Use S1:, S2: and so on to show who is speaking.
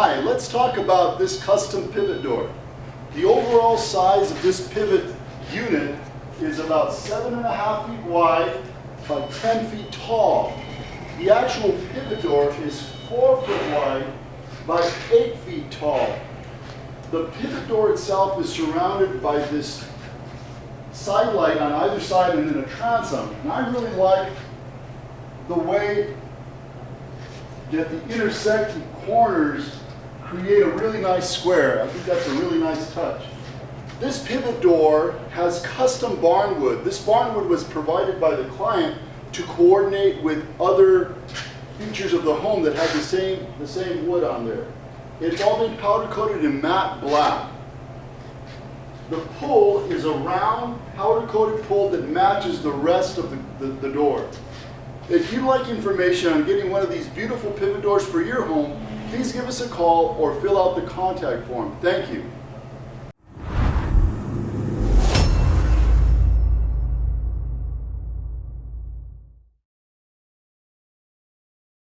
S1: Hi, let's talk about this custom pivot door. The overall size of this pivot unit is about 7.5 feet wide by 10 feet tall. The actual pivot door is 4 foot wide by 8 feet tall. The pivot door itself is surrounded by this side light on either side and then a transom. And I really like the way that the intersecting corners create a really nice square. I think that's a really nice touch. This pivot door has custom barnwood. This barnwood was provided by the client to coordinate with other features of the home that had the same wood on there. It's all been powder coated in matte black. The pull is a round powder coated pull that matches the rest of the door. If you'd like information on getting one of these beautiful pivot doors for your home, please give us a call or fill out the contact form. Thank you.